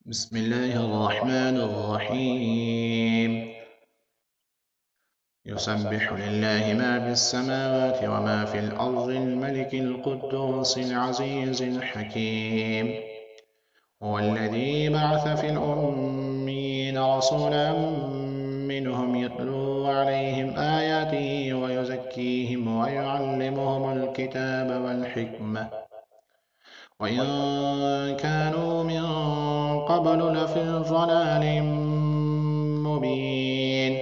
بسم الله الرحمن الرحيم. يسبح لله ما في السماوات وما في الأرض الملك القدوس العزيز الحكيم. هو الذي بعث في الأميين رسولا منهم يتلو عليهم آياته ويزكيهم ويعلمهم الكتاب والحكمة وإن كانوا من قبل لفي ضلال مبين.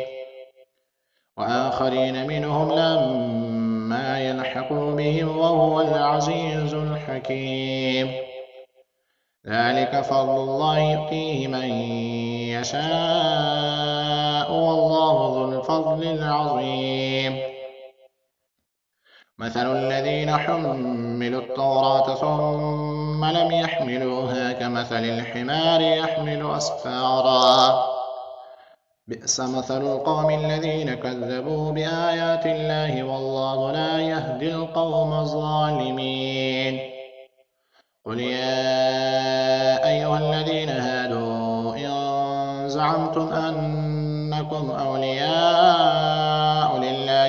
وآخرين منهم لما يلحقوا بهم وهو العزيز الحكيم. ذلك فضل الله يؤتيه من يشاء والله ذو الفضل العظيم. مثل الذين حملوا التوراة ثم لم يحملوها كمثل الحمار يحمل أسفارا. بئس مثل القوم الذين كذبوا بآيات الله والله لا يهدي القوم الظالمين. قل يا أيها الذين هادوا إن زعمتم أنكم أولياء لله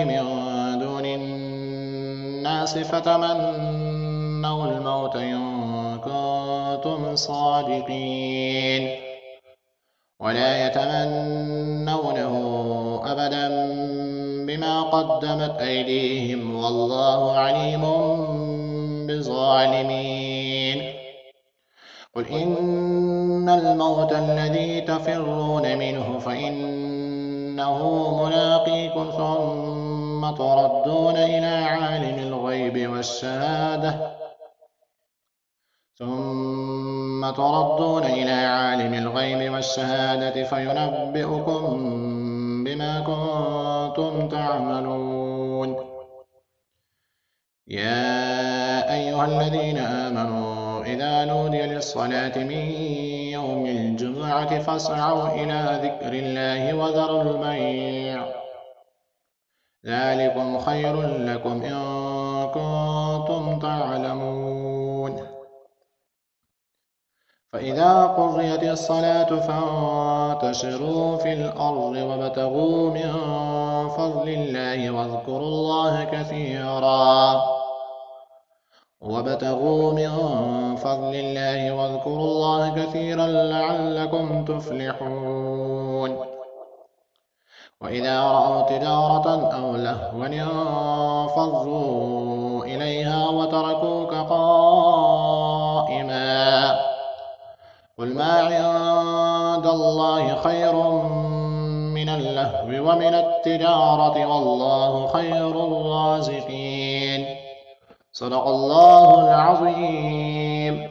من دون الناس فتمنوا الموت إن كنتم صادقين ولا يتمنونه أبدا بما قدمت أيديهم والله عليم بالظالمين. قل إن الموت الذي تفرون منه فإنه ملاقيكم ثم تردون إلى عالم الغيب والشهادة فينبئكم بما كنتم تعملون. يا أيها الذين آمنوا إذا نودي للصلاة من يوم الجمعة فاسعوا إلى ذكر الله وذروا البيع ذلكم خير لكم إن كنتم تعلمون. فإذا قضيت الصلاة فانتشروا في الأرض وابتغوا من فضل الله واذكروا الله كثيرا لعلكم تفلحون. وإذا رأوا تجارة أو لهوا انفضوا إليها وتركوك قائما. قل ما عند الله خير من اللهو ومن التجارة والله خير الرازقين. صدق الله العظيم.